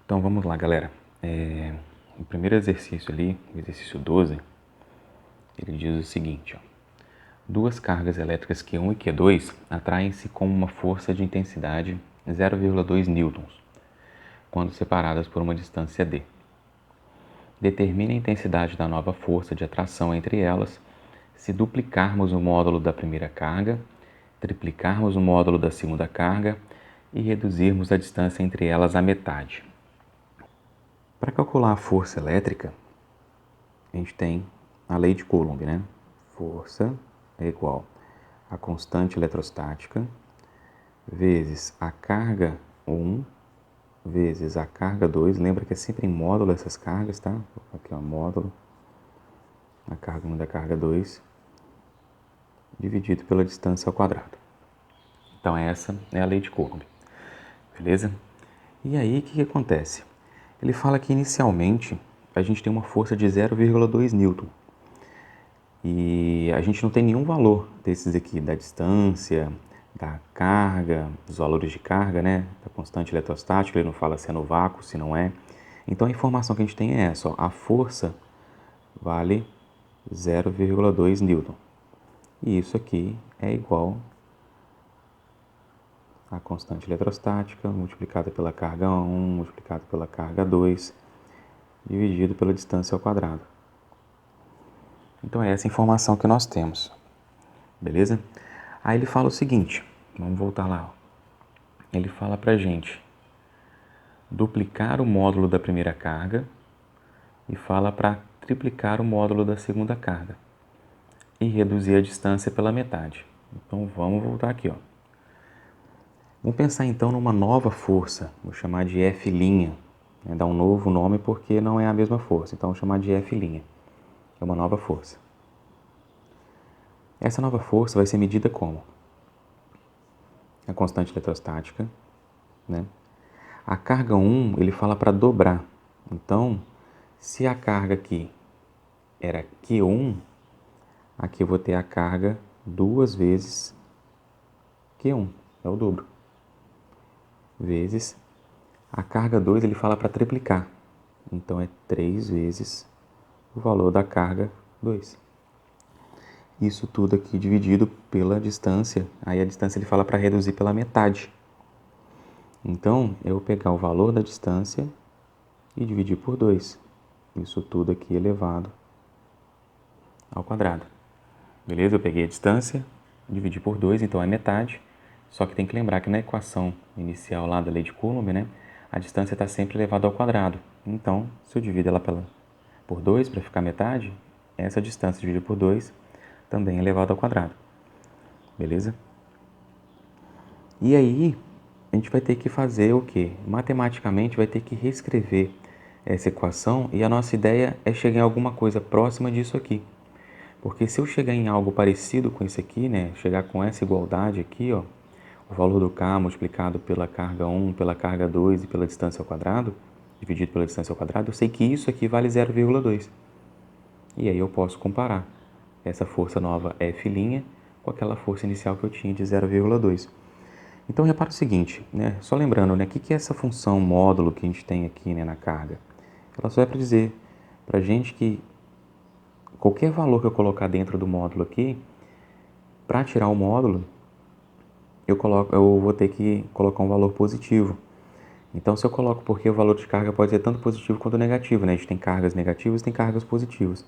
Então vamos lá, galera. O primeiro exercício ali, o exercício 12, ele diz o seguinte, ó. Duas cargas elétricas Q1 e Q2 atraem-se com uma força de intensidade 0,2 newtons, quando separadas por uma distância d. Determine a intensidade da nova força de atração entre elas se duplicarmos o módulo da primeira carga, triplicarmos o módulo da segunda carga e reduzirmos a distância entre elas à metade. Para calcular a força elétrica, a gente tem a lei de Coulomb, né? Força é igual a constante eletrostática vezes a carga 1 vezes a carga 2. Lembra que é sempre em módulo essas cargas, tá? Aqui, ó, módulo, a carga 1 da carga 2, dividido pela distância ao quadrado. Então, essa é a lei de Coulomb, beleza? E aí, o que acontece? Ele fala que, inicialmente, a gente tem uma força de 0,2 newton. E a gente não tem nenhum valor desses aqui, da distância, da carga, dos valores de carga, né? Da constante eletrostática, ele não fala se é no vácuo, se não é. Então a informação que a gente tem é essa, ó, a força vale 0,2 newton. E isso aqui é igual a constante eletrostática multiplicada pela carga 1, multiplicado pela carga 2, dividido pela distância ao quadrado. Então é essa informação que nós temos, beleza? Aí ele fala o seguinte, vamos voltar lá. Ele fala pra gente duplicar o módulo da primeira carga e fala para triplicar o módulo da segunda carga e reduzir a distância pela metade. Então vamos voltar aqui, ó. Vamos pensar então numa nova força, vou chamar de F', né? Dar um novo nome porque não é a mesma força, então vou chamar de F', é uma nova força. Essa nova força vai ser medida como? A constante eletrostática, né? A carga 1, ele fala para dobrar. Então, se a carga aqui era Q1, aqui eu vou ter a carga 2 vezes Q1, é o dobro. Vezes a carga 2, ele fala para triplicar. Então, é 3 vezes o valor da carga 2. Isso tudo aqui dividido pela distância. Aí a distância ele fala para reduzir pela metade. Então, eu vou pegar o valor da distância e dividir por 2. Isso tudo aqui elevado ao quadrado. Beleza? Eu peguei a distância, dividi por 2, então é metade. Só que tem que lembrar que na equação inicial lá da lei de Coulomb, né, a distância está sempre elevada ao quadrado. Então, se eu divido ela por 2 para ficar metade, essa distância dividida por 2 também é elevada ao quadrado. Beleza? E aí, a gente vai ter que fazer o quê? Matematicamente, vai ter que reescrever essa equação e a nossa ideia é chegar em alguma coisa próxima disso aqui. Porque se eu chegar em algo parecido com isso aqui, né, chegar com essa igualdade aqui, ó, o valor do K multiplicado pela carga 1, pela carga 2 e pela distância ao quadrado, dividido pela distância ao quadrado, eu sei que isso aqui vale 0,2. E aí eu posso comparar essa força nova F' com aquela força inicial que eu tinha de 0,2. Então repara o seguinte, né, só lembrando, né, o que é essa função módulo que a gente tem aqui, né, na carga? Ela só é para dizer para a gente que qualquer valor que eu colocar dentro do módulo aqui, para tirar o módulo, eu vou ter que colocar um valor positivo. Então, se eu coloco, porque o valor de carga pode ser tanto positivo quanto negativo, né? A gente tem cargas negativas e tem cargas positivas.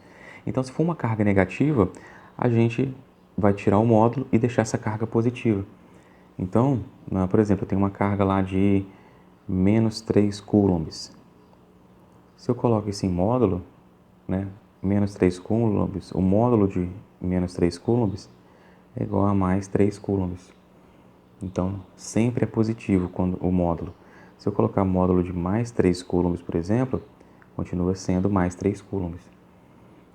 Então, se for uma carga negativa, a gente vai tirar o módulo e deixar essa carga positiva. Então, por exemplo, eu tenho uma carga lá de menos 3 coulombs. Se eu coloco isso em módulo, né? Menos 3 coulombs, o módulo de menos 3 coulombs é igual a mais 3 coulombs. Então, sempre é positivo quando o módulo. Se eu colocar módulo de mais 3 coulombs, por exemplo, continua sendo mais 3 coulombs.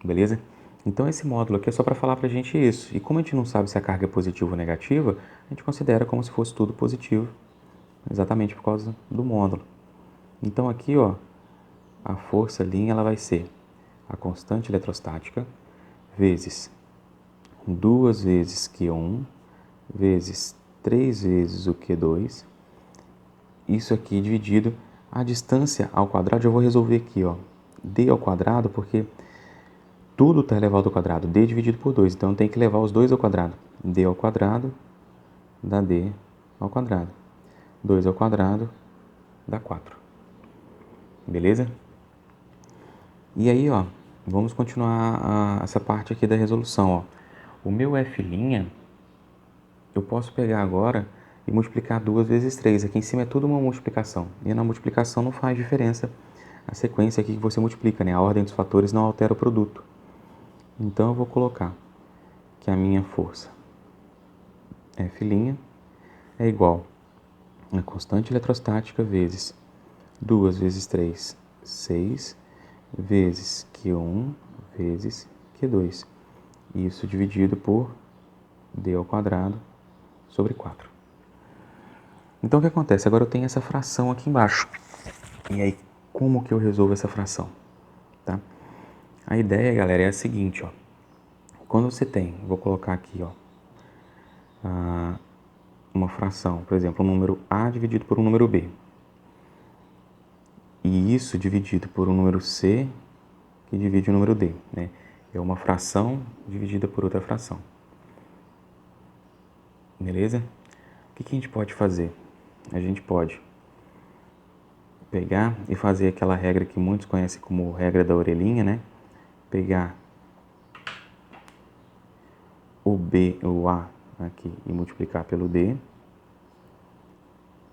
Beleza? Então, esse módulo aqui é só para falar para a gente isso. E como a gente não sabe se a carga é positiva ou negativa, a gente considera como se fosse tudo positivo, exatamente por causa do módulo. Então, aqui, ó, a força linha ela vai ser a constante eletrostática vezes 2 vezes Q1 vezes 3 vezes o Q2, isso aqui dividido A distância ao quadrado eu vou resolver aqui, ó. D ao quadrado, porque tudo está elevado ao quadrado. D dividido por 2, então tem que levar os dois ao quadrado. D ao quadrado dá D ao quadrado. 2 ao quadrado dá 4. Beleza? E aí, ó, vamos continuar essa parte aqui da resolução, ó. O meu f', eu posso pegar agora e multiplicar 2 vezes 3. Aqui em cima é tudo uma multiplicação. E na multiplicação não faz diferença a sequência aqui que você multiplica, né? A ordem dos fatores não altera o produto. Então eu vou colocar que a minha força f' é igual a constante eletrostática vezes 2 vezes 3, 6, vezes Q1 vezes Q2. Isso dividido por D ao quadrado sobre 4. Então o que acontece? Agora eu tenho essa fração aqui embaixo. E aí, como que eu resolvo essa fração? Tá? A ideia, galera, é a seguinte, ó. Quando você tem, vou colocar aqui, ó, uma fração, por exemplo, um número A dividido por um número B. E isso dividido por um número C, que divide o número D, né? É uma fração dividida por outra fração. Beleza? O que a gente pode fazer? A gente pode pegar e fazer aquela regra que muitos conhecem como regra da orelhinha, né? Pegar o B, o A aqui e multiplicar pelo D.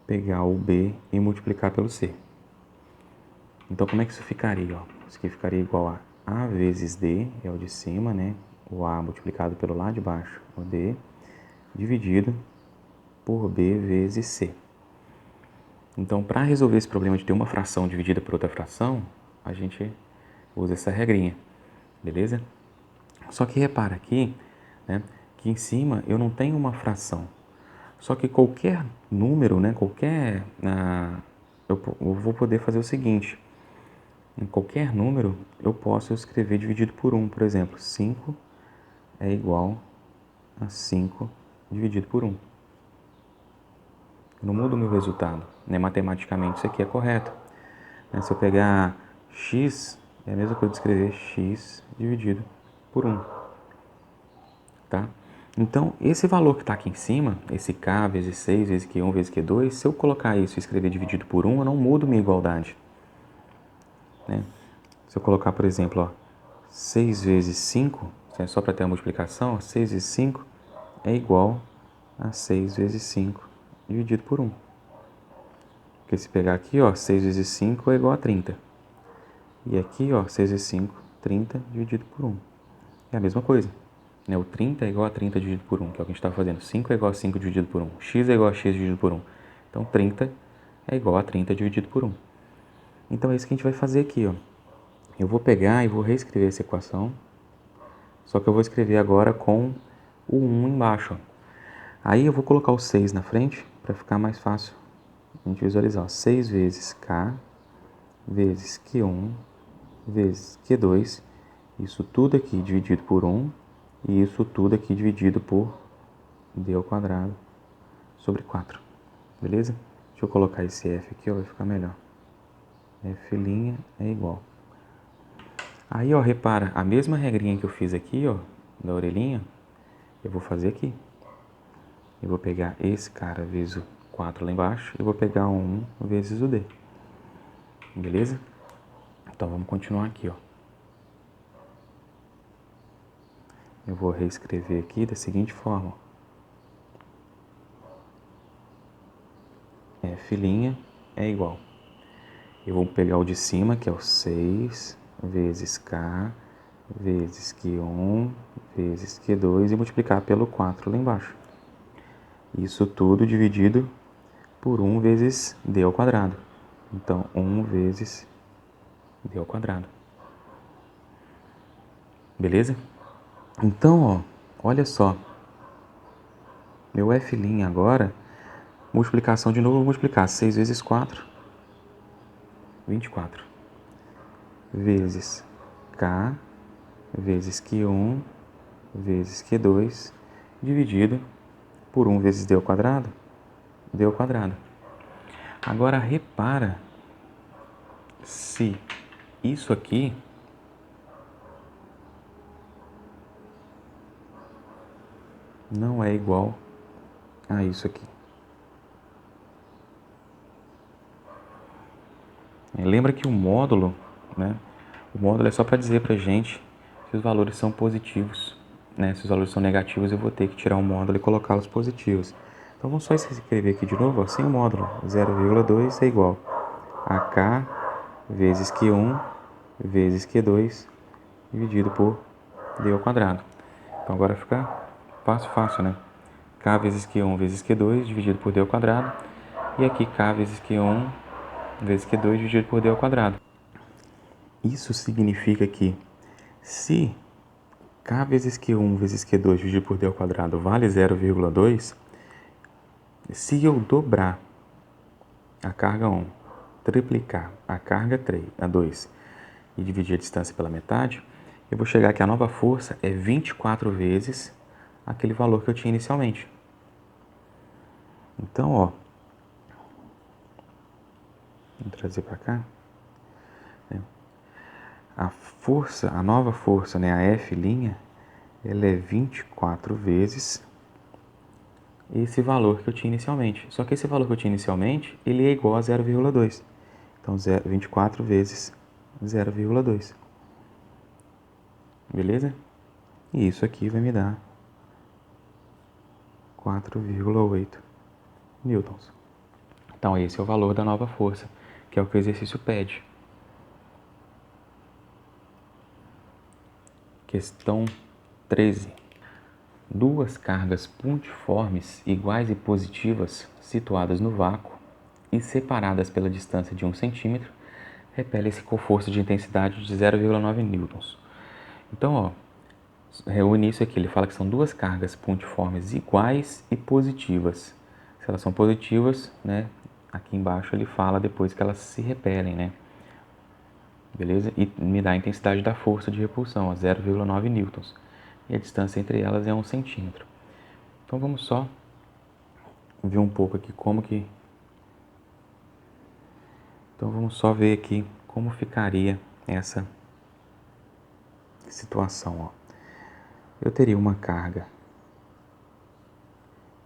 Pegar o B e multiplicar pelo C. Então, como é que isso ficaria? Ó? Isso aqui ficaria igual a A vezes D, é o de cima, né? O A multiplicado pelo lá de baixo, o D, dividido por B vezes C. Então, para resolver esse problema de ter uma fração dividida por outra fração, a gente usa essa regrinha, beleza? Só que repara aqui, né, que em cima eu não tenho uma fração. Só que qualquer número, né, eu vou poder fazer o seguinte. Em qualquer número, eu posso escrever dividido por 1. Por exemplo, 5 é igual a 5 dividido por 1. Eu não mudo o meu resultado, né? Matematicamente isso aqui é correto. Se eu pegar x, é a mesma coisa de escrever x dividido por 1. Tá? Então, esse valor que está aqui em cima, esse k vezes 6 vezes q1 vezes q2, se eu colocar isso e escrever dividido por 1, eu não mudo minha igualdade. Né? Se eu colocar, por exemplo, ó, 6 vezes 5, é só para ter a multiplicação, ó, 6 vezes 5 é igual a 6 vezes 5 dividido por 1. Porque se pegar aqui, ó, 6 vezes 5 é igual a 30. E aqui, ó, 6 vezes 5, 30 dividido por 1. É a mesma coisa. Né? O 30 é igual a 30 dividido por 1, que é o que a gente estava fazendo. 5 é igual a 5 dividido por 1. X é igual a x dividido por 1. Então, 30 é igual a 30 dividido por 1. Então, é isso que a gente vai fazer aqui, ó. Eu vou pegar e vou reescrever essa equação. Só que eu vou escrever agora com o 1 embaixo. Ó. Aí eu vou colocar o 6 na frente para ficar mais fácil a gente visualizar. Ó. 6 vezes K vezes Q1 vezes Q2. Isso tudo aqui dividido por 1. E isso tudo aqui dividido por D ao quadrado sobre 4. Beleza? Deixa eu colocar esse F aqui, ó, vai ficar melhor. F' é igual. Aí, ó, repara, a mesma regrinha que eu fiz aqui, ó, da orelhinha, eu vou fazer aqui. Eu vou pegar esse cara vezes o 4 lá embaixo e vou pegar o 1 vezes o D. Beleza? Então, vamos continuar aqui, ó. Eu vou reescrever aqui da seguinte forma. F' é igual. Eu vou pegar o de cima, que é o 6 vezes K vezes Q1 vezes Q2 e multiplicar pelo 4 lá embaixo. Isso tudo dividido por 1 vezes D ao quadrado. Então, 1 vezes D ao quadrado. Beleza? Então, ó, olha só. Meu F' agora, multiplicação de novo, eu vou multiplicar 6 vezes 4, 24. Vezes K vezes Q1 vezes Q2 dividido por 1 vezes D ao quadrado, D ao quadrado. Agora, repara se isso aqui não é igual a isso aqui. Lembra que o módulo, né? O módulo é só para dizer para a gente se os valores são positivos, né? Se os valores são negativos, eu vou ter que tirar o módulo e colocá-los positivos. Então vamos só escrever aqui de novo, ó, sem o módulo. 0,2 é igual a K vezes Q1 vezes Q2 dividido por D ao quadrado. Então agora fica fácil, né? K vezes Q1 vezes Q2 dividido por D ao quadrado. E aqui K vezes Q1 vezes Q2 dividido por D ao quadrado. Isso significa que se K vezes Q1 vezes Q2 dividido por D ao quadrado vale 0,2, se eu dobrar a carga 1, triplicar a carga 3, a 2 e dividir a distância pela metade, eu vou chegar que a nova força é 24 vezes aquele valor que eu tinha inicialmente. Então, ó, vou trazer para cá. A nova força, né, a F', ela é 24 vezes esse valor que eu tinha inicialmente. Só que esse valor que eu tinha inicialmente, ele é igual a 0,2. Então, 24 vezes 0,2. Beleza? E isso aqui vai me dar 4,8 newtons. Então, esse é o valor da nova força, que é o que o exercício pede. Questão 13. Duas cargas pontiformes iguais e positivas situadas no vácuo e separadas pela distância de 1 centímetro repelem-se com força de intensidade de 0,9 newtons. Então, ó, o início aqui ele fala que são duas cargas pontiformes iguais e positivas. Se elas são positivas, né, aqui embaixo ele fala depois que elas se repelem, né? Beleza? E me dá a intensidade da força de repulsão, a 0,9 newtons. E a distância entre elas é 1 centímetro. Então vamos só ver um pouco aqui como que... Então vamos só ver aqui como ficaria essa situação, ó. Eu teria uma carga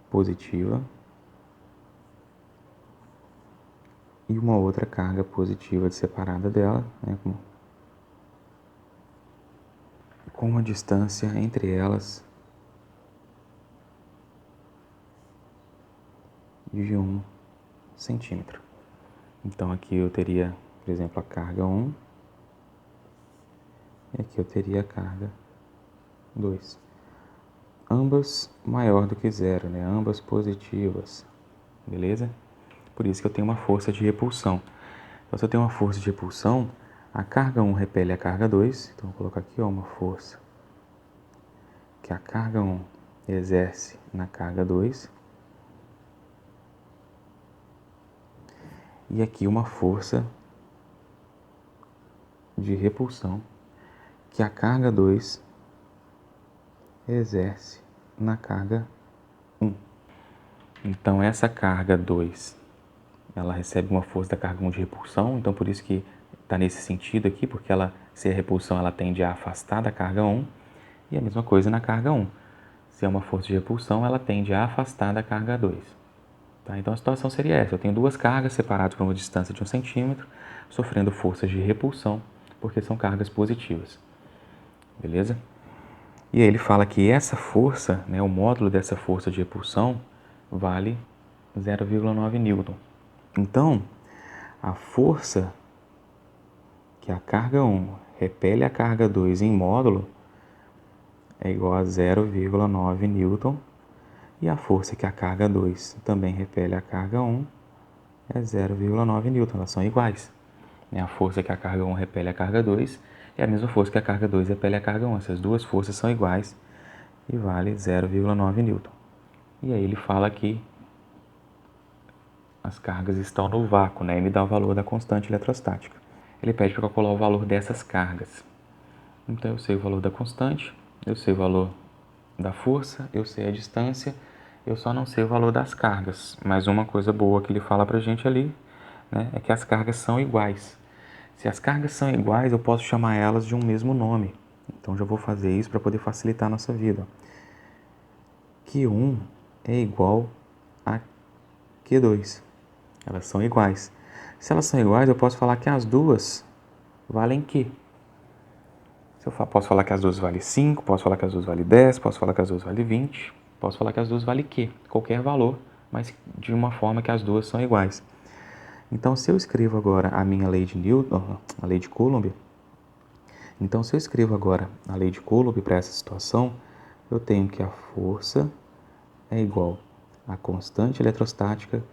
positiva e uma outra carga positiva separada dela, né, com uma distância entre elas de 1 centímetro. Então aqui eu teria, por exemplo, a carga 1 e aqui eu teria a carga 2. Ambas maior do que zero, né? Ambas positivas, beleza? Por isso que eu tenho uma força de repulsão. Então, se eu tenho uma força de repulsão, a carga 1 repele a carga 2. Então, vou colocar aqui, ó, uma força que a carga 1 exerce na carga 2. E aqui uma força de repulsão que a carga 2 exerce na carga 1. Então, essa carga 2, ela recebe uma força da carga 1 de repulsão, então por isso que está nesse sentido aqui, porque ela, se a repulsão ela tende a afastar da carga 1, e a mesma coisa na carga 1. Se é uma força de repulsão, ela tende a afastar da carga 2. Tá? Então a situação seria essa, eu tenho duas cargas separadas por uma distância de 1 centímetro, sofrendo forças de repulsão, porque são cargas positivas. Beleza? E aí ele fala que essa força, né, o módulo dessa força de repulsão, vale 0,9 newton. Então, a força que a carga 1 repele a carga 2 em módulo é igual a 0,9 newton. E a força que a carga 2 também repele a carga 1 é 0,9 newton. Elas são iguais. A força que a carga 1 repele a carga 2 é a mesma força que a carga 2 repele a carga 1. Essas duas forças são iguais e vale 0,9 newton. E aí ele fala que as cargas estão no vácuo, né? E me dá o valor da constante eletrostática. Ele pede para calcular o valor dessas cargas. Então eu sei o valor da constante, eu sei o valor da força, eu sei a distância, eu só não sei o valor das cargas. Mas uma coisa boa que ele fala pra gente ali, né, é que as cargas são iguais. Se as cargas são iguais, eu posso chamar elas de um mesmo nome. Então já vou fazer isso para poder facilitar a nossa vida. Q1 é igual a Q2. Elas são iguais. Se elas são iguais, eu posso falar que as duas valem Q. Posso falar que as duas valem 5, posso falar que as duas valem 10, posso falar que as duas valem 20, posso falar que as duas valem Q. Qualquer valor, mas de uma forma que as duas são iguais. Então, se eu escrevo agora a minha lei de Newton, a lei de Coulomb, então se eu escrevo agora a lei de Coulomb para essa situação, eu tenho que a força é igual a constante eletrostática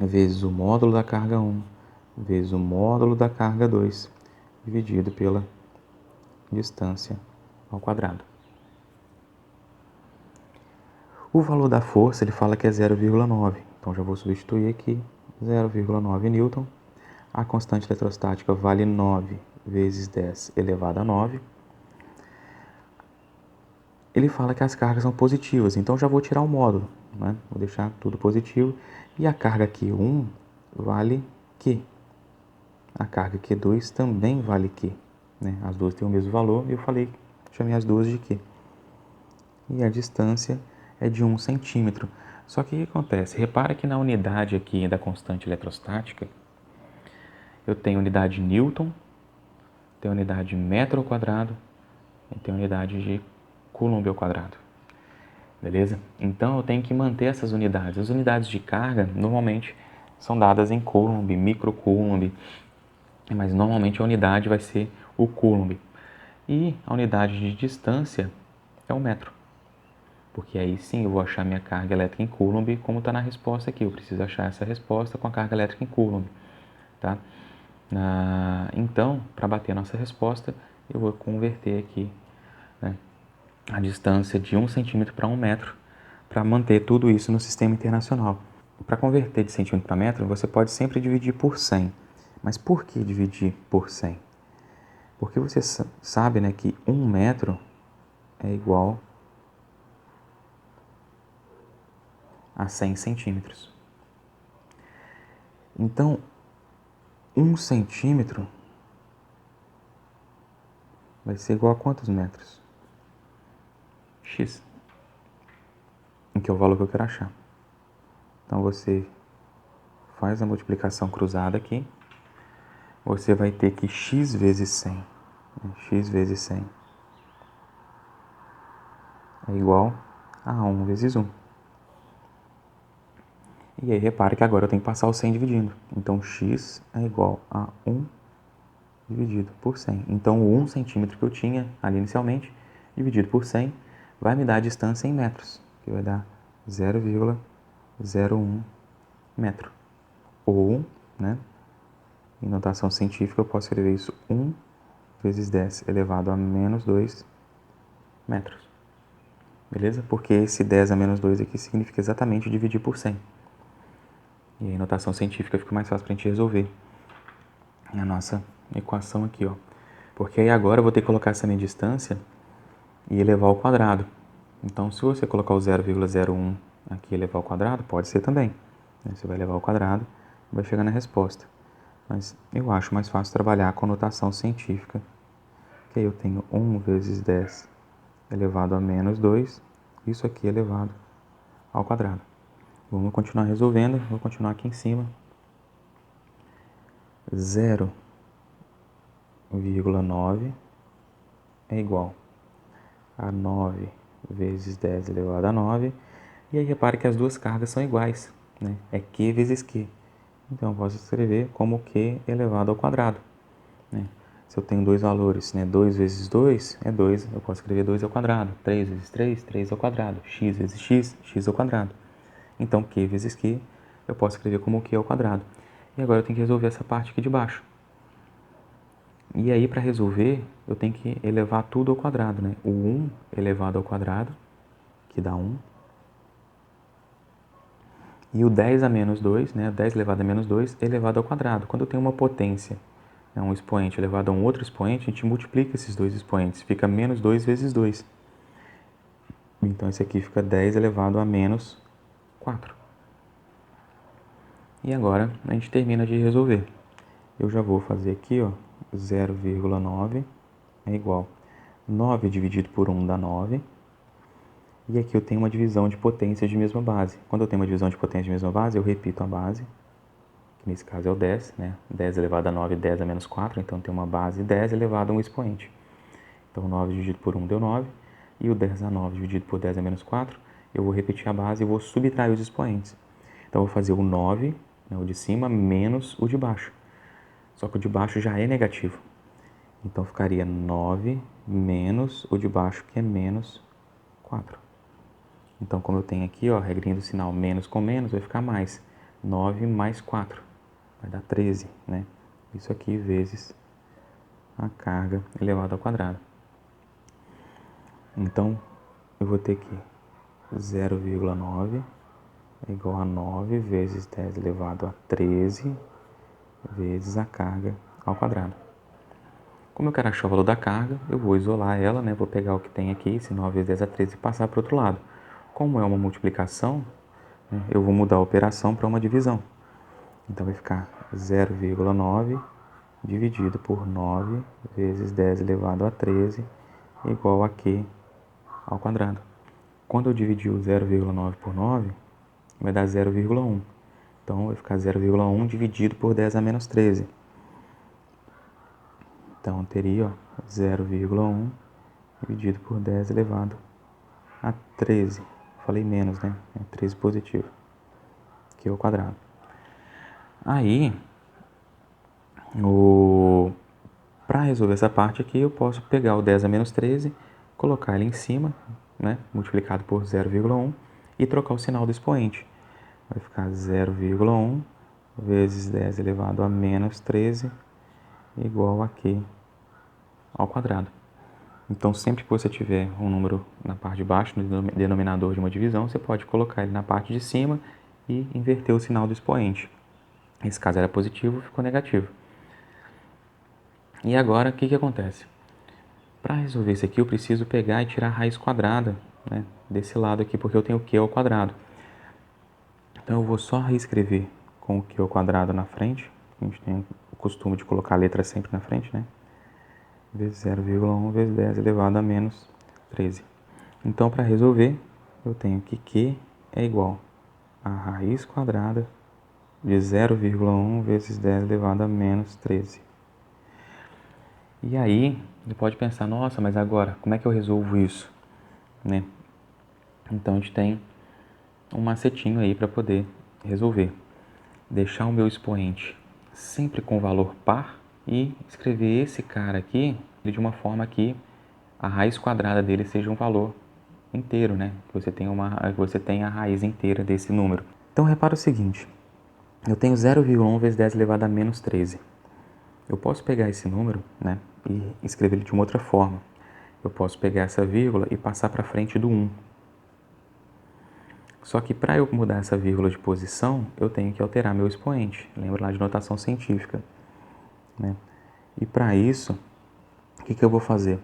vezes o módulo da carga 1 vezes o módulo da carga 2 dividido pela distância ao quadrado. O valor da força, ele fala que é 0,9. Então, já vou substituir aqui 0,9 newton. A constante eletrostática vale 9 vezes 10 elevado a 9. Ele fala que as cargas são positivas, então já vou tirar o módulo, né? Vou deixar tudo positivo. E a carga Q1 vale Q. A carga Q2 também vale Q, né? As duas têm o mesmo valor e eu chamei as duas de Q. E a distância é de 1 centímetro. Só que o que acontece? Repara que na unidade aqui da constante eletrostática, eu tenho unidade de Newton, tenho unidade de metro ao quadrado e tenho unidade de Coulomb ao quadrado. Beleza? Então eu tenho que manter essas unidades. As unidades de carga normalmente são dadas em Coulomb, microcoulomb, mas normalmente a unidade vai ser o Coulomb. E a unidade de distância é o metro. Porque aí sim eu vou achar minha carga elétrica em Coulomb, como está na resposta aqui. Eu preciso achar essa resposta com a carga elétrica em Coulomb. Tá? Então, para bater a nossa resposta, eu vou converter aqui, né, a distância de 1 centímetro para 1 metro, para manter tudo isso no sistema internacional. Para converter de centímetro para metro, você pode sempre dividir por 100. Mas por que dividir por 100? Porque você sabe, né, que 1 metro é igual a 100 centímetros. Então, 1 centímetro vai ser igual a quantos metros? X. Que é o valor que eu quero achar. Então, você faz a multiplicação cruzada aqui. Você vai ter que x vezes 100. X vezes 100 é igual a 1 vezes 1. E aí, repare que agora eu tenho que passar o 100 dividindo. Então, x é igual a 1 dividido por 100. Então, o 1 centímetro que eu tinha ali inicialmente, dividido por 100, vai me dar a distância em metros, que vai dar 0,01 metro. Ou, né, em notação científica, eu posso escrever isso 1 vezes 10 elevado a menos 2 metros. Beleza? Porque esse 10 a menos 2 aqui significa exatamente dividir por 100. E aí, notação científica fica mais fácil para a gente resolver a nossa equação aqui, ó. Porque aí agora eu vou ter que colocar essa minha distância e elevar ao quadrado. Então, se você colocar o 0,01 aqui e elevar ao quadrado, pode ser também. Você vai elevar ao quadrado e vai chegar na resposta. Mas eu acho mais fácil trabalhar com notação científica. Que aí eu tenho 1 vezes 10 elevado a menos 2, isso aqui elevado ao quadrado. Vamos continuar resolvendo, vou continuar aqui em cima. 0,9 é igual a 9 vezes 10 elevado a 9. E aí repare que as duas cargas são iguais, né? É Q vezes Q. Então eu posso escrever como Q elevado ao quadrado, né? Se eu tenho dois valores, né, 2 vezes 2 é 2, eu posso escrever 2 ao quadrado. 3 vezes 3, 3 ao quadrado. X vezes x, x ao quadrado. Então, Q vezes Q, eu posso escrever como Q ao quadrado. E agora eu tenho que resolver essa parte aqui de baixo. E aí, para resolver, eu tenho que elevar tudo ao quadrado, né? O 1 elevado ao quadrado, que dá 1. E o 10 a menos 2, né? 10 elevado a menos 2, elevado ao quadrado. Quando eu tenho uma potência, um expoente elevado a um outro expoente, a gente multiplica esses dois expoentes. Fica menos 2 vezes 2. Então, esse aqui fica 10 elevado a menos 4. E agora, a gente termina de resolver. eu já vou fazer aqui, ó, 0,9 é igual 9 dividido por 1 dá 9. E aqui eu tenho uma divisão de potências de mesma base. Quando eu tenho uma divisão de potência de mesma base, eu repito a base, que nesse caso é o 10, né? 10 elevado a 9, 10 a menos 4, então tem uma base 10 elevado a um expoente. Então 9 dividido por 1 deu 9, e o 10 a 9 dividido por 10 a menos 4, eu vou repetir a base e vou subtrair os expoentes. Então eu vou fazer o 9, né, o de cima, menos o de baixo. Só que o de baixo já é negativo. Então ficaria 9 menos o de baixo, que é menos 4. Então, como eu tenho aqui, ó, a regrinha do sinal menos com menos, vai ficar mais. 9 mais 4 vai dar 13, né? Isso aqui vezes a carga elevada ao quadrado. Então, eu vou ter que 0,9 é igual a 9 vezes 10 elevado a 13 vezes a carga ao quadrado. Como eu quero achar o valor da carga, eu vou isolar ela, né? Vou pegar o que tem aqui, esse 9 vezes 10 a 13, e passar para o outro lado. Como é uma multiplicação, né, eu vou mudar a operação para uma divisão. Então vai ficar 0,9 dividido por 9 vezes 10 elevado a 13 igual a Q ao quadrado. Quando eu dividir o 0,9 por 9, vai dar 0,1. Então vai ficar 0,1 dividido por 10 a menos 13. Então eu teria 0,1 dividido por 10 elevado a 13. Falei menos, né? É 13 positivo, que é o quadrado. Aí, para resolver essa parte aqui, eu posso pegar o 10 a menos 13, colocar ele em cima, né? Multiplicado por 0,1 e trocar o sinal do expoente. Vai ficar 0,1 vezes 10 elevado a menos 13 igual a Q ao quadrado. Então, sempre que você tiver um número na parte de baixo, no denominador de uma divisão, você pode colocar ele na parte de cima e inverter o sinal do expoente. Nesse caso era positivo, ficou negativo. E agora, o que acontece? Para resolver isso aqui, eu preciso pegar e tirar a raiz quadrada, né, desse lado aqui, porque eu tenho o Q ao quadrado. Então, eu vou só reescrever com o Q ao quadrado na frente. A gente tem o costume de colocar a letra sempre na frente, né? Vezes 0,1 vezes 10 elevado a menos 13. Então, para resolver, eu tenho que Q é igual a raiz quadrada de 0,1 vezes 10 elevado a menos 13. E aí, você pode pensar, nossa, mas agora, como é que eu resolvo isso? Né? Então, a gente tem um macetinho aí para poder resolver. Deixar o meu expoente sempre com valor par e escrever esse cara aqui de uma forma que a raiz quadrada dele seja um valor inteiro, né? Que você tenha a raiz inteira desse número. Então, repara o seguinte, eu tenho 0,1 vezes 10 elevado a menos 13. Eu posso pegar esse número, né, e escrever ele de uma outra forma. Eu posso pegar essa vírgula e passar para frente do 1. Só que para eu mudar essa vírgula de posição, eu tenho que alterar meu expoente. Lembra lá de notação científica, né? E para isso, o que eu vou fazer?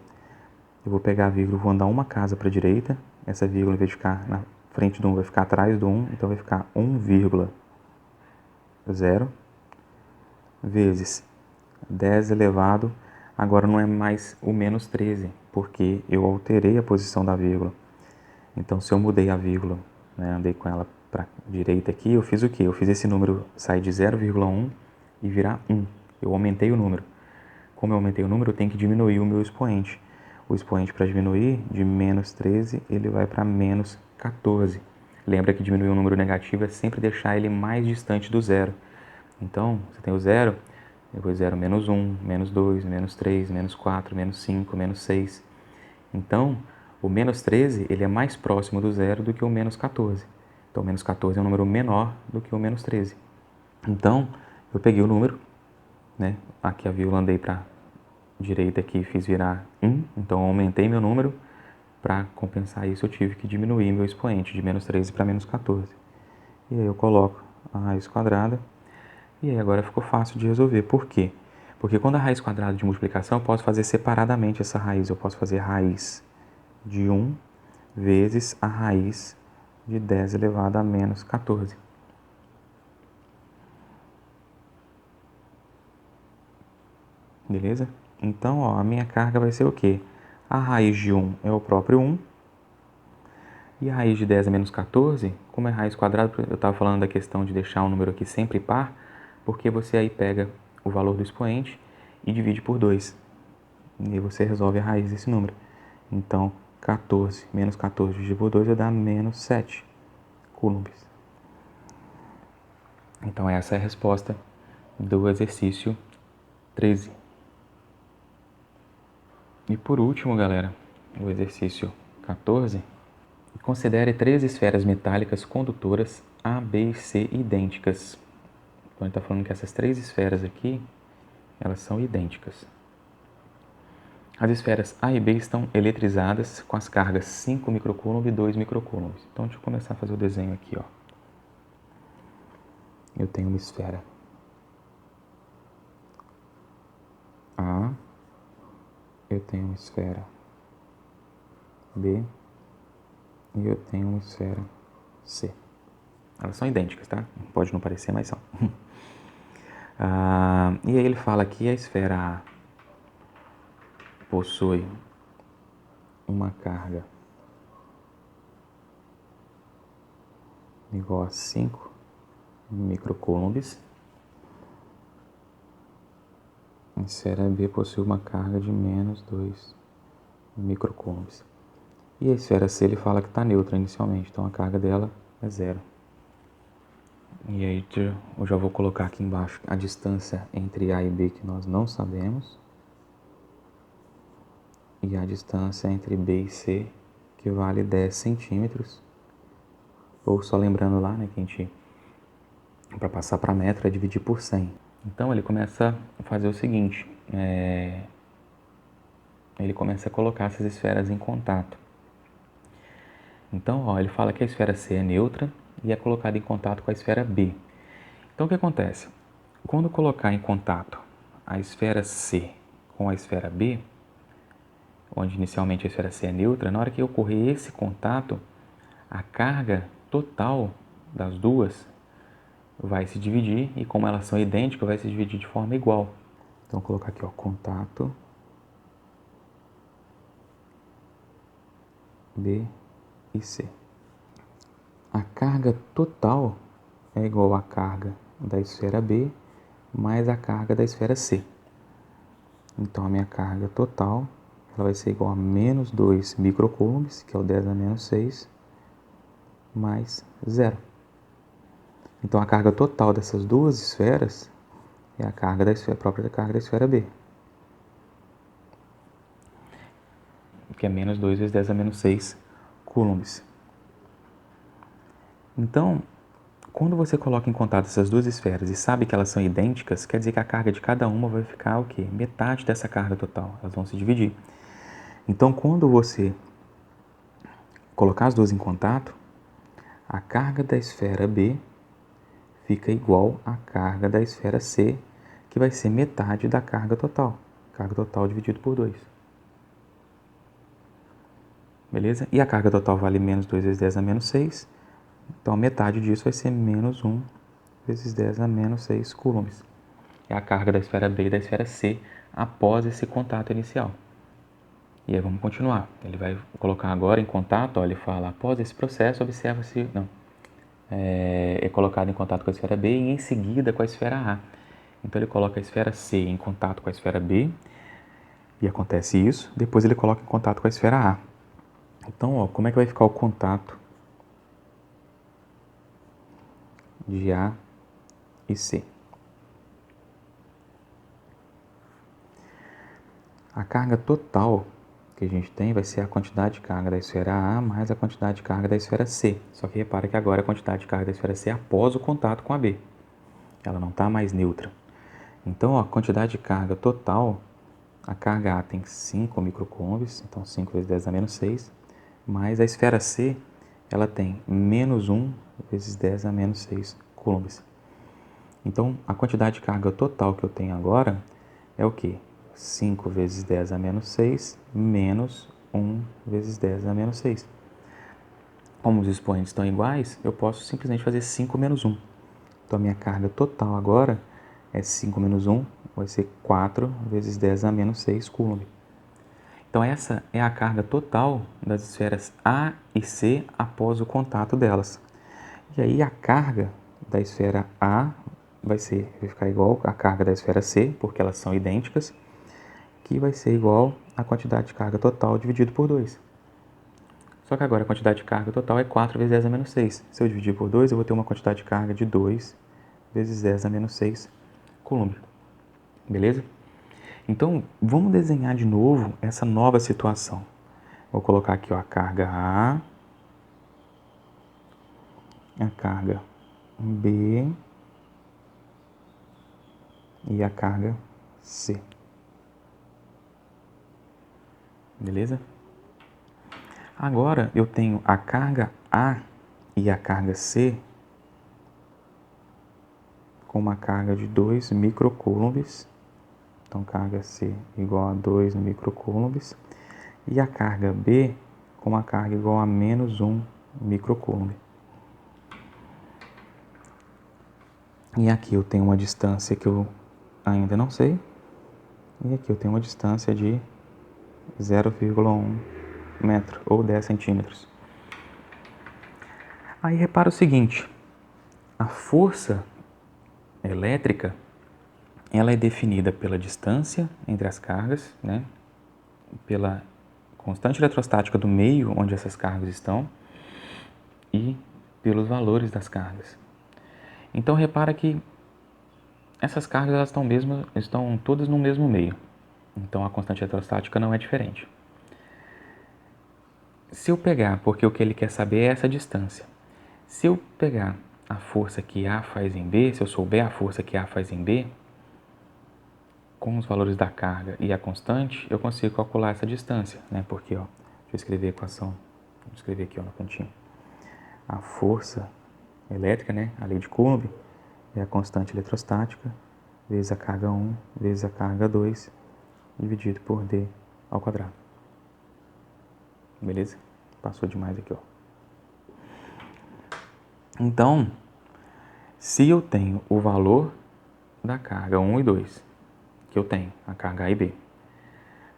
Eu vou pegar a vírgula e vou andar uma casa para a direita. Essa vírgula, em vez de ficar na frente do 1, vai ficar atrás do 1. Então vai ficar 1,0 vezes 10 elevado, agora não é mais o menos 13, porque eu alterei a posição da vírgula. Então, se eu mudei a vírgula, né, andei com ela para a direita aqui, eu fiz o quê? Eu fiz esse número sair de 0,1 e virar 1. Eu aumentei o número. Como eu aumentei o número, eu tenho que diminuir o meu expoente. O expoente, para diminuir, de menos 13, ele vai para menos 14. Lembra que diminuir um número negativo é sempre deixar ele mais distante do zero. Então, você tem o zero, depois 0, menos 1, menos 2, menos 3, menos 4, menos 5, menos 6. Então, o menos 13 ele é mais próximo do zero do que o menos 14. Então, o menos 14 é um número menor do que o menos 13. Então, eu peguei o número, né? Aqui a vírgula andei para a direita aqui e fiz virar 1. Então, eu aumentei meu número. Para compensar isso, eu tive que diminuir meu expoente de menos 13 para menos 14. E aí eu coloco a raiz quadrada. E aí agora ficou fácil de resolver. Por quê? Porque quando a raiz quadrada de multiplicação, eu posso fazer separadamente essa raiz. Eu posso fazer raiz de 1 vezes a raiz de 10 elevado a menos 14. Beleza? Então, ó, a minha carga vai ser o quê? A raiz de 1 é o próprio 1. E a raiz de 10 é menos 14, como é raiz quadrada, eu estava falando da questão de deixar um número aqui sempre par, porque você aí pega o valor do expoente e divide por 2. E você resolve a raiz desse número. Então, 14 menos 14 dividido por 2 vai dar menos 7 coulombs. Então, essa é a resposta do exercício 13. E por último, galera, o exercício 14. Considere 3 esferas metálicas condutoras A, B e C idênticas. Então, ele está falando que essas 3 esferas aqui, elas são idênticas. As esferas A e B estão eletrizadas com as cargas 5 microcoulomb e 2 microcoulomb. Então, deixa eu começar a fazer o desenho aqui, ó. Eu tenho uma esfera A, eu tenho uma esfera B e eu tenho uma esfera C. Elas são idênticas, tá? Pode não parecer, mas são. E aí ele fala que a esfera A possui uma carga igual a 5 microcoulombs. A esfera B possui uma carga de menos 2 microcoulombs. E a esfera C ele fala que está neutra inicialmente, então a carga dela é 0. E aí eu já vou colocar aqui embaixo a distância entre A e B que nós não sabemos. E a distância entre B e C que vale 10 centímetros. Ou só lembrando lá, né, que a gente, para passar para metro, é dividir por 100. Então ele começa a fazer o seguinte, ele começa a colocar essas esferas em contato. Então, ó, ele fala que a esfera C é neutra e é colocada em contato com a esfera B. Então, o que acontece? Quando colocar em contato a esfera C com a esfera B, onde inicialmente a esfera C é neutra, na hora que ocorrer esse contato, a carga total das duas vai se dividir e, como elas são idênticas, vai se dividir de forma igual. Então, vou colocar aqui, ó, contato B e C. A carga total é igual à carga da esfera B mais a carga da esfera C. Então, a minha carga total ela vai ser igual a menos 2 microcoulombs, que é o 10 a menos 6, mais 0. Então, a carga total dessas duas esferas é a carga da esfera, própria carga da esfera B, que é menos 2 vezes 10 a menos 6 coulombs. Então, quando você coloca em contato essas duas esferas e sabe que elas são idênticas, quer dizer que a carga de cada uma vai ficar o quê? Metade dessa carga total. Elas vão se dividir. Então, quando você colocar as duas em contato, a carga da esfera B fica igual à carga da esfera C, que vai ser metade da carga total. Carga total dividido por 2. Beleza? E a carga total vale menos 2 vezes 10 a menos 6. Então, a metade disso vai ser menos 1 vezes 10 a menos 6 coulombs. É a carga da esfera B e da esfera C após esse contato inicial. E aí vamos continuar. Ele vai colocar agora em contato, ó, ele fala, após esse processo, observa-se, é colocado em contato com a esfera B e em seguida com a esfera A. Então ele coloca a esfera C em contato com a esfera B e acontece isso. Depois ele coloca em contato com a esfera A. Então, ó, como é que vai ficar o contato de A e C? A carga total que a gente tem vai ser a quantidade de carga da esfera A mais a quantidade de carga da esfera C. Só que repara que agora a quantidade de carga da esfera C é após o contato com a B. Ela não está mais neutra. Então, ó, a quantidade de carga total, a carga A tem 5 microcoulombs, então 5 vezes 10 a menos 6, mais a esfera C, ela tem menos 1 vezes 10 a menos 6 coulombs. Então, a quantidade de carga total que eu tenho agora é o quê? 5 vezes 10 a menos 6 menos 1 vezes 10 a menos 6. Como os expoentes estão iguais, eu posso simplesmente fazer 5 menos 1. Então, a minha carga total agora é 5 menos 1 vai ser 4 vezes 10 a menos 6 coulomb. Então essa é a carga total das esferas A e C após o contato delas. E aí a carga da esfera A vai ficar igual à carga da esfera C, porque elas são idênticas, que vai ser igual à quantidade de carga total dividido por 2. Só que agora a quantidade de carga total é 4 vezes 10 a menos 6. Se eu dividir por 2, eu vou ter uma quantidade de carga de 2 vezes 10 a menos 6 coulomb. Beleza? Então, vamos desenhar de novo essa nova situação. Vou colocar aqui ó, a carga A, a carga B e a carga C. Beleza? Agora eu tenho a carga A e a carga C com uma carga de 2 microcoulombs. Então, carga C igual a 2 microcoulombs. E a carga B com uma carga igual a menos 1 microcoulomb. E aqui eu tenho uma distância que eu ainda não sei. E aqui eu tenho uma distância de 0,1 metro ou 10 centímetros. Aí repara o seguinte, a força elétrica ela é definida pela distância entre as cargas, né? Pela constante eletrostática do meio onde essas cargas estão e pelos valores das cargas. Então repara que essas cargas elas estão todas no mesmo meio. Então a constante eletrostática não é diferente. Se eu pegar, porque o que ele quer saber é essa distância. Se eu pegar a força que A faz em B, se eu souber a força que A faz em B, com os valores da carga e a constante, eu consigo calcular essa distância, né? Porque, ó, deixa eu escrever a equação, vou escrever aqui ó, no cantinho. A força elétrica, né? A lei de Coulomb, é a constante eletrostática vezes a carga 1 vezes a carga 2 dividido por D ao quadrado. Beleza? Passou demais aqui, ó. Então, se eu tenho o valor da carga 1 e 2, que eu tenho, a carga A e B,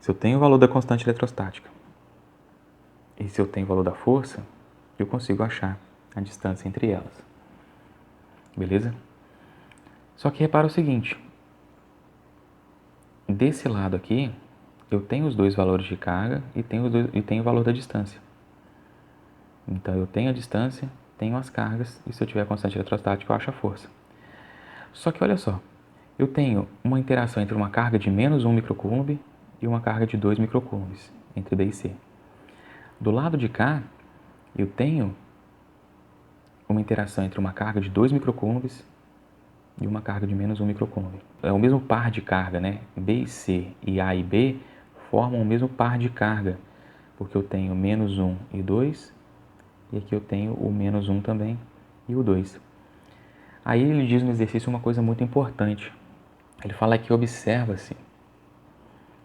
se eu tenho o valor da constante eletrostática e se eu tenho o valor da força, eu consigo achar a distância entre elas. Beleza? Só que repara o seguinte, desse lado aqui, eu tenho os dois valores de carga e tenho o valor da distância. Então, eu tenho a distância, tenho as cargas, e se eu tiver a constante eletrostática, eu acho a força. Só que olha só, eu tenho uma interação entre uma carga de menos 1 microcoulomb e uma carga de 2 microcoulombs, entre B e C. Do lado de cá, eu tenho uma interação entre uma carga de 2 microcoulombs e uma carga de menos 1 microcoulomb. É o mesmo par de carga, né? B e C e A e B formam o mesmo par de carga, porque eu tenho menos 1 e 2, e aqui eu tenho o menos 1 também e o 2. Aí ele diz no exercício uma coisa muito importante. Ele fala que observa-se,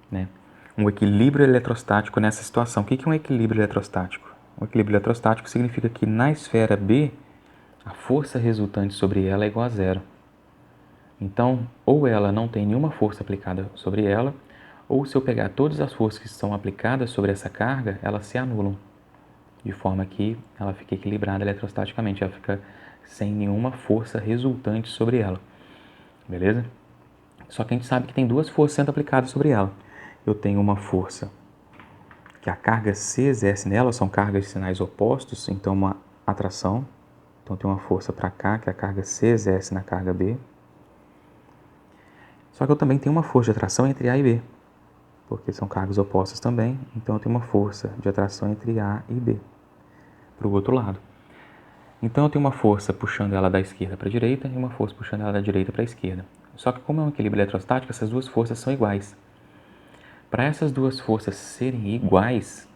né, um equilíbrio eletrostático nessa situação. O que é um equilíbrio eletrostático? Um equilíbrio eletrostático significa que na esfera B, a força resultante sobre ela é igual a zero. Então, ou ela não tem nenhuma força aplicada sobre ela, ou se eu pegar todas as forças que são aplicadas sobre essa carga, elas se anulam, de forma que ela fica equilibrada eletrostaticamente, ela fica sem nenhuma força resultante sobre ela. Beleza? Só que a gente sabe que tem duas forças sendo aplicadas sobre ela. Eu tenho uma força que a carga C exerce nela, são cargas de sinais opostos, então uma atração. Então tem uma força para cá que a carga C exerce na carga B. Só que eu também tenho uma força de atração entre A e B, porque são cargas opostas também, então eu tenho uma força de atração entre A e B, para o outro lado. Então eu tenho uma força puxando ela da esquerda para a direita e uma força puxando ela da direita para a esquerda. Só que como é um equilíbrio eletrostático, essas duas forças são iguais. Para essas duas forças serem iguais,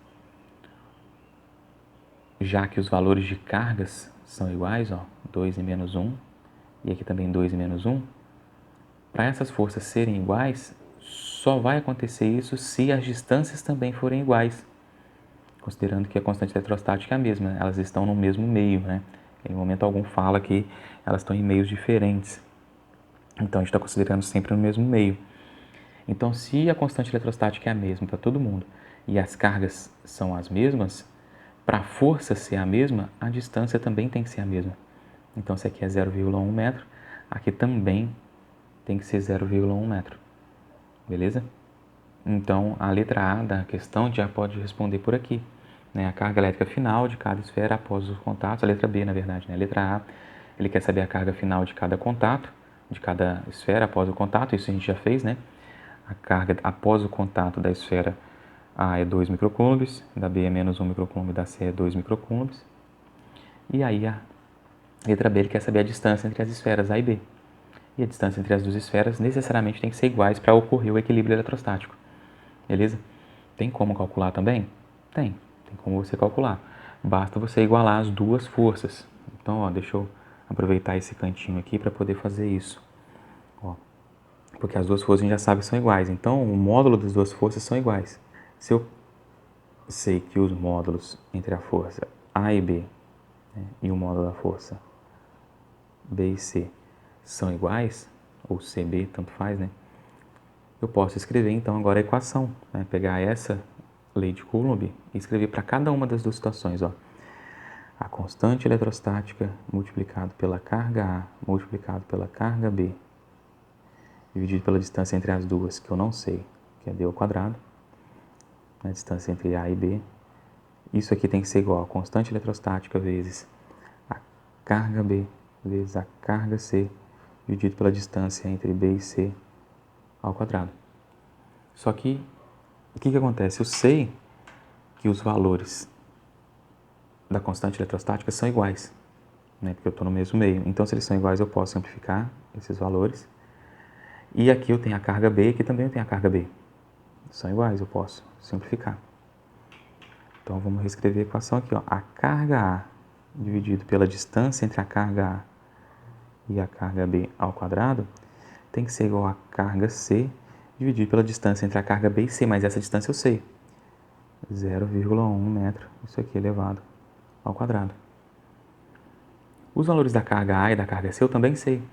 já que os valores de cargas são iguais, ó, 2 e menos 1, e aqui também 2 e menos 1, para essas forças serem iguais, só vai acontecer isso se as distâncias também forem iguais, considerando que a constante eletrostática é a mesma, elas estão no mesmo meio, né? Em momento algum fala que elas estão em meios diferentes. Então, a gente está considerando sempre no mesmo meio. Então, se a constante eletrostática é a mesma para todo mundo e as cargas são as mesmas, para a força ser a mesma, a distância também tem que ser a mesma. Então, se aqui é 0,1 metro, aqui também tem que ser 0,1 metro. Beleza? Então, a letra A da questão já pode responder por aqui. Né? A carga elétrica final de cada esfera após os contatos. A letra B, na verdade. Né? A letra A, ele quer saber a carga final de cada contato, de cada esfera após o contato. Isso a gente já fez, né? A carga após o contato da esfera A é 2 microcoulombs, da B é menos 1 microcoulomb, da C é 2 microcoulombs. E aí a letra B, ele quer saber a distância entre as esferas A e B. E a distância entre as duas esferas necessariamente tem que ser iguais para ocorrer o equilíbrio eletrostático. Beleza? Tem como calcular também? Tem como você calcular. Basta você igualar as duas forças. Então, ó, deixa eu aproveitar esse cantinho aqui para poder fazer isso. Ó, porque as duas forças a gente já sabe que são iguais. Então, o módulo das duas forças são iguais. Se eu sei que os módulos entre a força A e B, né, e o módulo da força B e C são iguais, ou CB, tanto faz, né? Eu posso escrever então agora a equação, né? Pegar essa lei de Coulomb e escrever para cada uma das duas situações, ó. A constante eletrostática multiplicado pela carga A multiplicado pela carga B dividido pela distância entre as duas, que eu não sei, que é d ao quadrado, a distância entre A e B. Isso aqui tem que ser igual a constante eletrostática vezes a carga B vezes a carga C dividido pela distância entre B e C ao quadrado. Só que, o que acontece? Eu sei que os valores da constante eletrostática são iguais, né? Porque eu estou no mesmo meio. Então, se eles são iguais, eu posso simplificar esses valores. E aqui eu tenho a carga B, aqui também eu tenho a carga B. São iguais, eu posso simplificar. Então, vamos reescrever a equação aqui, ó. A carga A dividido pela distância entre a carga A e a carga B ao quadrado tem que ser igual a carga C dividido pela distância entre a carga B e C, mas essa distância eu sei. 0,1 metro, isso aqui elevado ao quadrado. Os valores da carga A e da carga C eu também sei.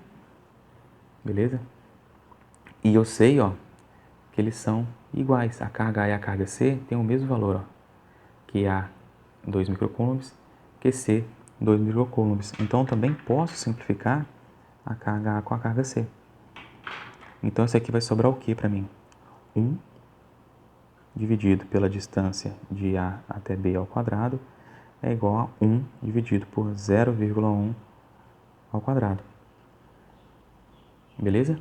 Beleza? E eu sei, ó, que eles são iguais. A carga A e a carga C têm o mesmo valor, ó, que A 2 microcoulombs, que C 2 microcoulombs. Então, eu também posso simplificar a carga A com a carga C. Então, isso aqui vai sobrar o que para mim? 1 dividido pela distância de A até B ao quadrado é igual a 1 dividido por 0,1 ao quadrado. Beleza?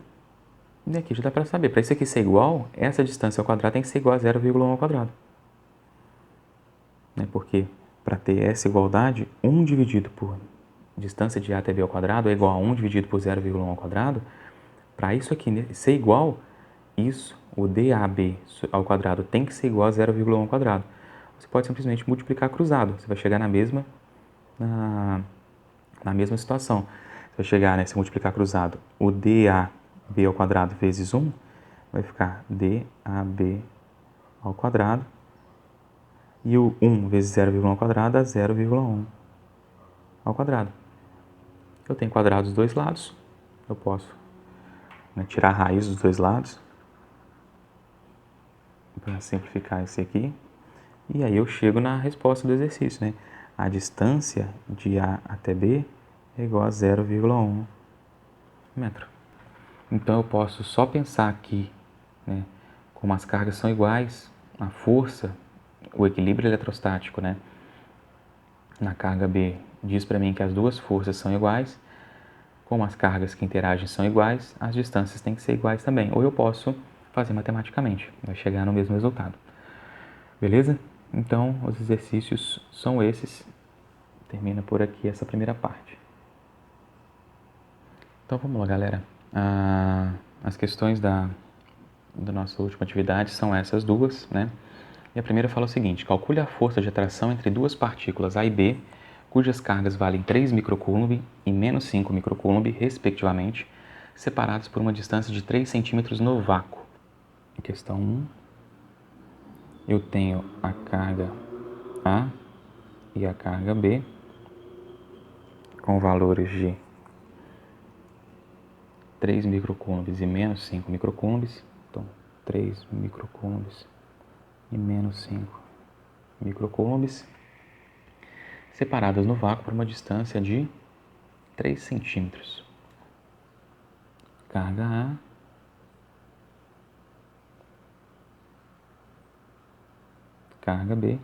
E aqui já dá para saber. Para isso aqui ser igual, essa distância ao quadrado tem que ser igual a 0,1 ao quadrado. Né? Porque para ter essa igualdade, 1 dividido por distância de A até B ao quadrado é igual a 1 dividido por 0,1 ao quadrado. Para isso aqui ser igual, isso, o DAB ao quadrado tem que ser igual a 0,1 ao quadrado. Você pode simplesmente multiplicar cruzado. Você vai chegar na mesma situação. Você vai chegar, né, se multiplicar cruzado, o DAB ao quadrado vezes 1, vai ficar DAB ao quadrado. E o 1 vezes 0,1 ao quadrado dá 0,1 ao quadrado. Eu tenho quadrado dos dois lados. Eu posso, né, tirar a raiz dos dois lados para simplificar esse aqui. E aí eu chego na resposta do exercício, né? A distância de A até B é igual a 0,1 metro. Então eu posso só pensar aqui, né, como as cargas são iguais, a força, o equilíbrio eletrostático, né, na carga B diz para mim que as duas forças são iguais, como as cargas que interagem são iguais, as distâncias têm que ser iguais também. Ou eu posso fazer matematicamente, vai chegar no mesmo resultado. Beleza? Então, os exercícios são esses. Termina por aqui essa primeira parte. Então, vamos lá, galera. As questões da nossa última atividade são essas duas, né? E a primeira fala o seguinte: calcule a força de atração entre duas partículas A e B, cujas cargas valem 3 microcoulomb e menos 5 microcoulomb, respectivamente, separadas por uma distância de 3 centímetros no vácuo. Em questão 1, eu tenho a carga A e a carga B, com valores de 3 microcoulombs e menos 5 microcoulombs. Então, 3 microcoulombs e menos 5 microcoulombs, separadas no vácuo por uma distância de 3 centímetros. Carga A carga B,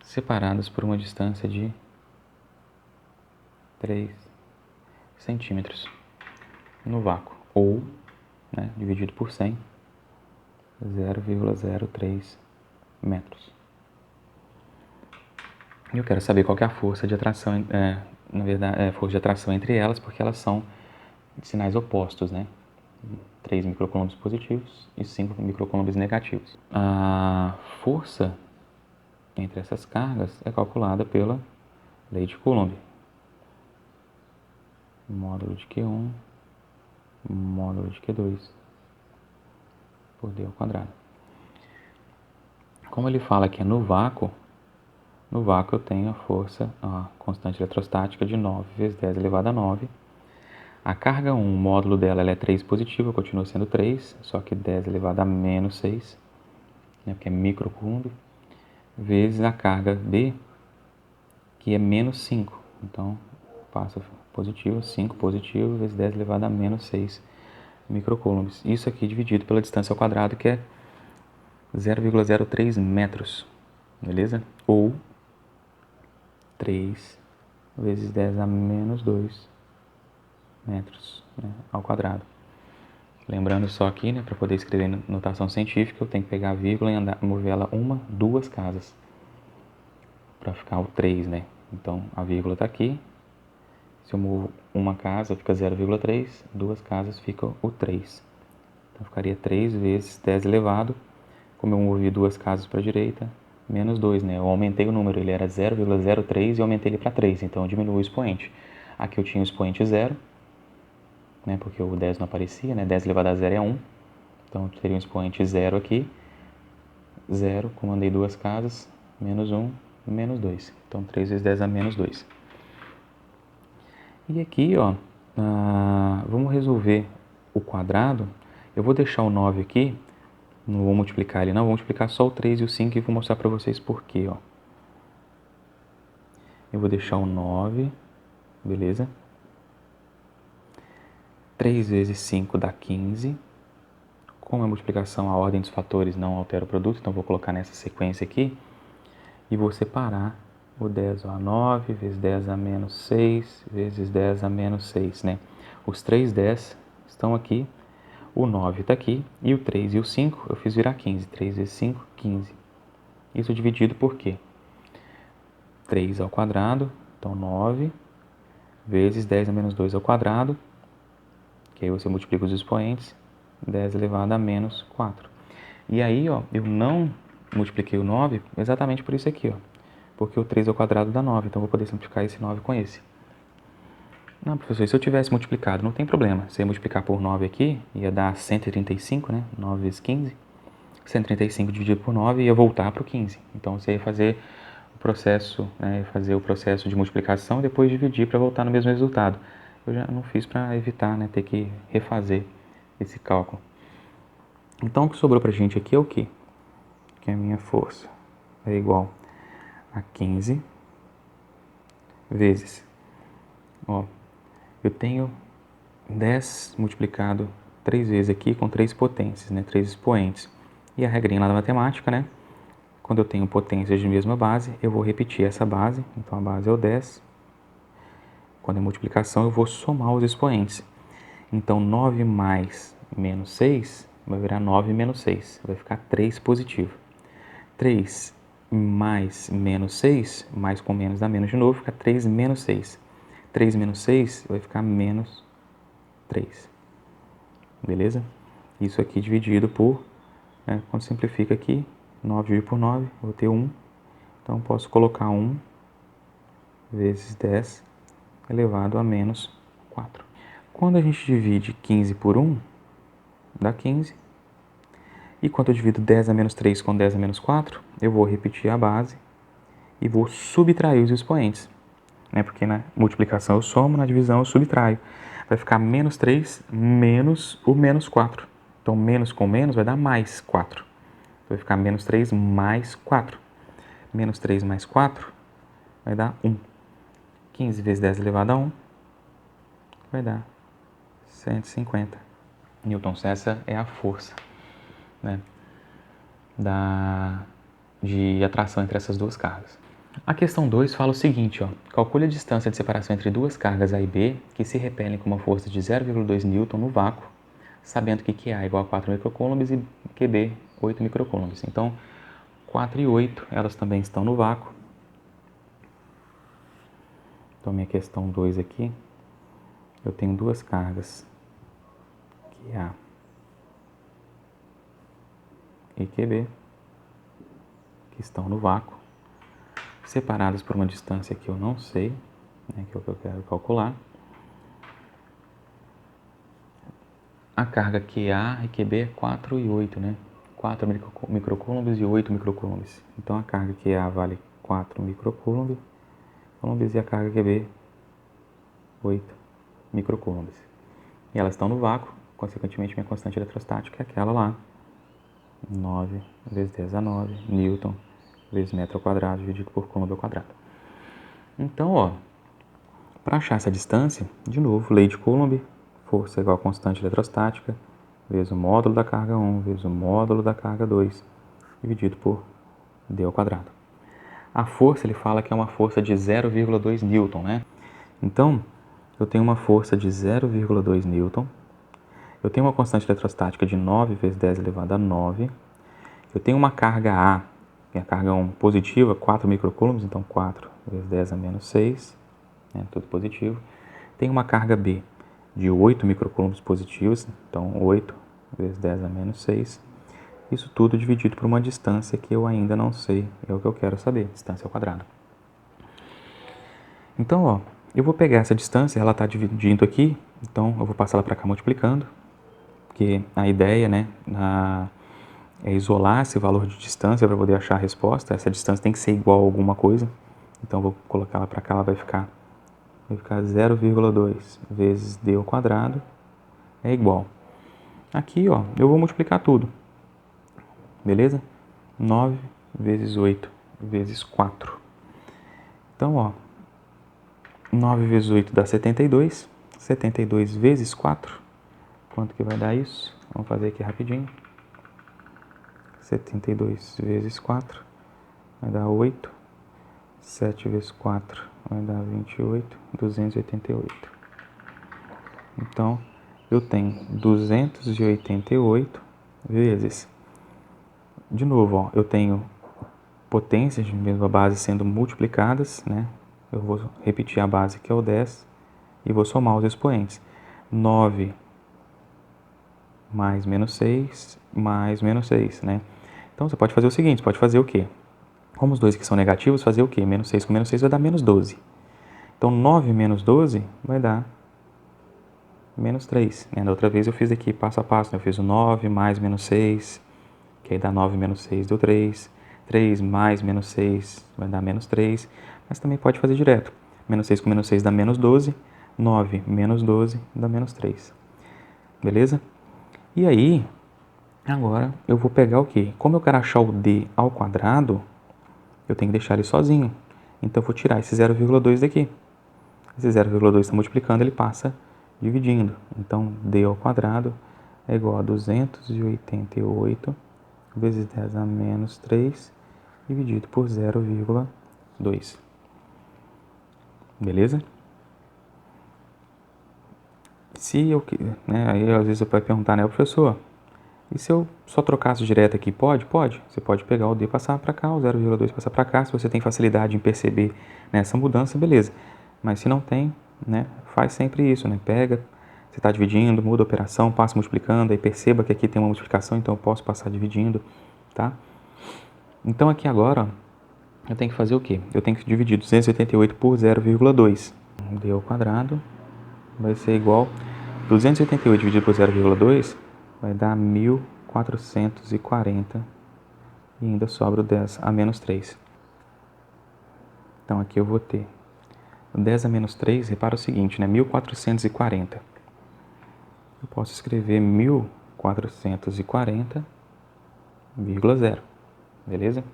separadas por uma distância de 3 centímetros no vácuo, ou, né, dividido por 100, 0,03 metros. E eu quero saber qual que é a força de atração, na verdade, força de atração entre elas, porque elas são de sinais opostos, né? 3 microcoulombs positivos e 5 microcoulombs negativos. A força entre essas cargas é calculada pela lei de Coulomb. Módulo de Q1, módulo de Q2, por D ao quadrado. Como ele fala que é no vácuo eu tenho a força, a constante eletrostática de 9 vezes 10 elevado a 9. A carga 1, o módulo dela ela é 3 positiva, continua sendo 3, só que 10 elevado a menos 6, né, porque é microcoulomb, vezes a carga B, que é menos 5. Então, passa positivo, 5 positivo, vezes 10 elevado a menos 6 microcoulombs. Isso aqui dividido pela distância ao quadrado, que é 0,03 metros, beleza? Ou 3 vezes 10 a menos 2 metros, né, ao quadrado. Lembrando só aqui, né, para poder escrever notação científica, eu tenho que pegar a vírgula e mover ela duas casas, para ficar o 3, né? Então, a vírgula está aqui. Se eu movo uma casa, fica 0,3, duas casas fica o 3. Então, ficaria 3 vezes 10 elevado, como eu movi duas casas para a direita, menos 2, né? Eu aumentei o número, ele era 0,03 e eu aumentei ele para 3, então eu diminui o expoente. Aqui eu tinha o expoente 0, né? Porque o 10 não aparecia, né? 10 elevado a 0 é 1, então eu teria um expoente 0 aqui, 0, comandei duas casas, menos 1, menos 2. Então, 3 vezes 10 a menos 2. E aqui, ó, vamos resolver o quadrado. Eu vou deixar o 9 aqui, não vou multiplicar ele não, vou multiplicar só o 3 e o 5 e vou mostrar para vocês por quê, ó. Eu vou deixar o 9, beleza? 3 vezes 5 dá 15. Como é multiplicação, a ordem dos fatores não altera o produto, então vou colocar nessa sequência aqui. E vou separar o 10 a 9 vezes 10 a menos 6 vezes 10 a menos 6, né? Os 3 10 estão aqui, o 9 está aqui, e o 3 e o 5 eu fiz virar 15. 3 vezes 5, 15. Isso dividido por quê? 3 ao quadrado, então 9, vezes 10 a menos 2 ao quadrado, que aí você multiplica os expoentes, 10 elevado a menos 4. E aí, ó, eu não multipliquei o 9 exatamente por isso aqui, ó. Porque o 3 ao quadrado dá 9, então eu vou poder simplificar esse 9 com esse. Não, professor, e se eu tivesse multiplicado? Não tem problema. Você ia multiplicar por 9 aqui, ia dar 135, né? 9 vezes 15. 135 dividido por 9 ia voltar para o 15. Então, você ia fazer o processo, né, de multiplicação e depois dividir para voltar no mesmo resultado. Eu já não fiz para evitar, né, ter que refazer esse cálculo. Então, o que sobrou para a gente aqui é o quê? Que a minha força é igual a 15 vezes, ó, eu tenho 10 multiplicado 3 vezes aqui com 3 potências, né, 3 expoentes. E a regrinha lá da matemática, né, quando eu tenho potências de mesma base, eu vou repetir essa base, então a base é o 10. Quando é multiplicação, eu vou somar os expoentes. Então, 9 mais menos 6 vai virar 9 menos 6, vai ficar 3 positivo. 3 mais menos 6, mais com menos dá menos de novo, fica 3 menos 6. 3 menos 6 vai ficar menos 3. Beleza? Isso aqui dividido por, né, quando simplifica aqui, 9 dividido por 9, vou ter 1. Então, posso colocar 1 vezes 10 elevado a menos 4. Quando a gente divide 15 por 1, dá 15. E quando eu divido 10 a menos 3 com 10 a menos 4, eu vou repetir a base e vou subtrair os expoentes, né? Porque na multiplicação eu somo, na divisão eu subtraio. Vai ficar menos 3 menos o menos 4. Então, menos com menos vai dar mais 4. Então, vai ficar menos 3 mais 4. Menos 3 mais 4 vai dar 1. 15 vezes 10 elevado a 1 vai dar 150 newtons. Essa é a força, né, de atração entre essas duas cargas. A questão 2 fala o seguinte, ó, calcule a distância de separação entre duas cargas A e B que se repelem com uma força de 0,2 newton no vácuo, sabendo que QA é igual a 4 microcoulombs e QB 8 microcoulombs. Então, 4 e 8, elas também estão no vácuo. Então, minha questão 2 aqui, eu tenho duas cargas, QA e QB, que estão no vácuo, separadas por uma distância que eu não sei, né, que é o que eu quero calcular. A carga QA e QB é 4 e 8, né? 4 microcoulombs e 8 microcoulombs. Então, a carga QA vale 4 microcoulombs e a carga QB 8 microcoulombs. E elas estão no vácuo, consequentemente, minha constante eletrostática é aquela lá, 9 vezes 10 a 9 newton vezes metro ao quadrado dividido por coulomb ao quadrado. Então, ó, para achar essa distância, de novo, lei de Coulomb, força igual a constante eletrostática, vezes o módulo da carga 1, vezes o módulo da carga 2, dividido por d ao quadrado. A força, ele fala que é uma força de 0,2 newton, né? Então, eu tenho uma força de 0,2 newton, eu tenho uma constante eletrostática de 9 vezes 10 elevado a 9, eu tenho uma carga A, que é a carga 1 positiva, 4 microcoulombs, então 4 vezes 10 a menos 6, tudo positivo. Tem uma carga B de 8 microcoulombs positivos, então 8 vezes 10 a menos 6. Isso tudo dividido por uma distância que eu ainda não sei, é o que eu quero saber, distância ao quadrado. Então, ó, eu vou pegar essa distância, ela está dividindo aqui, então eu vou passar ela para cá multiplicando, porque a ideia, né, é isolar esse valor de distância para poder achar a resposta. Essa distância tem que ser igual a alguma coisa, então eu vou colocar ela para cá, ela vai ficar 0,2 vezes d ao quadrado é igual. Aqui, ó, eu vou multiplicar tudo, beleza? 9 vezes 8 vezes 4. Então, ó, 9 vezes 8 dá 72. 72 vezes 4. Quanto que vai dar isso? Vamos fazer aqui rapidinho. 72 vezes 4 vai dar 8. 7 vezes 4 vai dar 28, 288. Então, eu tenho 288 vezes, de novo, ó, eu tenho potências de mesma base sendo multiplicadas, né? Eu vou repetir a base que é o 10 e vou somar os expoentes. 9 mais menos 6 mais menos 6, né? Então, você pode fazer o seguinte, você pode fazer o quê? Como os dois aqui são negativos, fazer o quê? Menos 6 com menos 6 vai dar menos 12. Então, 9 menos 12 vai dar menos 3. Né? Da outra vez eu fiz aqui passo a passo. Né? Eu fiz o 9 mais menos 6, que aí dá 9 menos 6 deu 3. 3 mais menos 6 vai dar menos 3. Mas também pode fazer direto. Menos 6 com menos 6 dá menos 12. 9 menos 12 dá menos 3. Beleza? E aí, agora eu vou pegar o quê? Como eu quero achar o d ao quadrado, eu tenho que deixar ele sozinho. Então, eu vou tirar esse 0,2 daqui. Esse 0,2 está multiplicando, ele passa dividindo. Então, d ao quadrado é igual a 288 vezes 10 a menos 3 dividido por 0,2. Beleza? Se eu, né, aí às vezes você vai perguntar, né, professor, e se eu só trocasse direto aqui, pode? Pode. Você pode pegar o d e passar para cá, o 0,2 passar para cá. Se você tem facilidade em perceber nessa mudança, beleza. Mas se não tem, né, faz sempre isso, né? Pega, você está dividindo, muda a operação, passa multiplicando, aí perceba que aqui tem uma multiplicação, então eu posso passar dividindo, tá? Então aqui agora, ó, eu tenho que fazer o quê? Eu tenho que dividir 288 por 0,2. d ao quadrado vai ser igual 288 dividido por 0,2 vai dar 1440 e ainda sobra o 10 a menos 3. Então aqui eu vou ter o 10 a menos 3, repara o seguinte, né? 1440. Eu posso escrever 1000 1440,0. Beleza?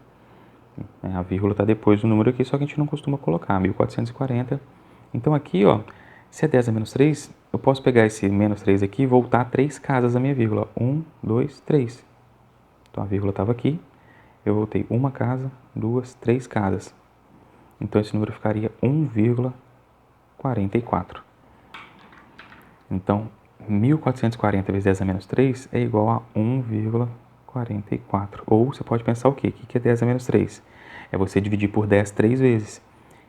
A vírgula está depois do número aqui, só que a gente não costuma colocar, 1440. Então aqui, ó, se é 10 a menos 3, eu posso pegar esse menos 3 aqui e voltar 3 casas da minha vírgula. 1, 2, 3. Então a vírgula estava aqui, eu voltei uma casa, 2, 3 casas. Então esse número ficaria 1,44. Então, 1440 vezes 10 a menos 3 é igual a 1,44. Ou você pode pensar o quê? O que é 10 a menos 3? É você dividir por 10 3 vezes.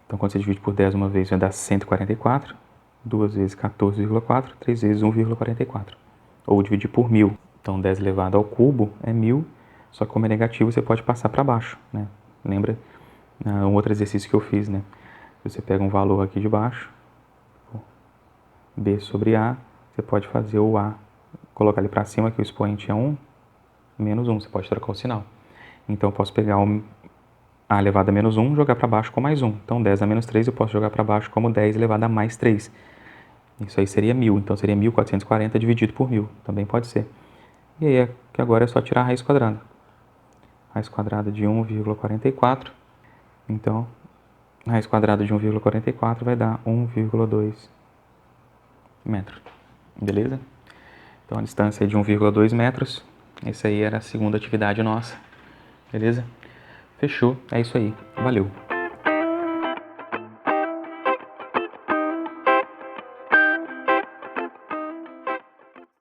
Então, quando você divide por 10 uma vez, vai dar 144. 2 vezes 14,4. 3 vezes 1,44. Ou dividir por 1000. Então, 10 elevado ao cubo é 1000. Só que como é negativo, você pode passar para baixo, né? Lembra um outro exercício que eu fiz, né? Você pega um valor aqui de baixo, B sobre A, você pode fazer o A, colocar ali para cima, que o expoente é 1, menos 1, você pode trocar o sinal. Então, eu posso pegar o A elevado a menos 1 e jogar para baixo com mais 1. Então, 10 a menos 3 eu posso jogar para baixo como 10 elevado a mais 3. Isso aí seria 1000, então seria 1440 dividido por 1000, também pode ser. E aí, que agora é só tirar a raiz quadrada. Raiz quadrada de 1,44, então, raiz quadrada de 1,44 vai dar 1,2 metros. Beleza? Então, a distância é de 1,2 metros. Essa aí era a segunda atividade nossa. Beleza? Fechou. É isso aí. Valeu.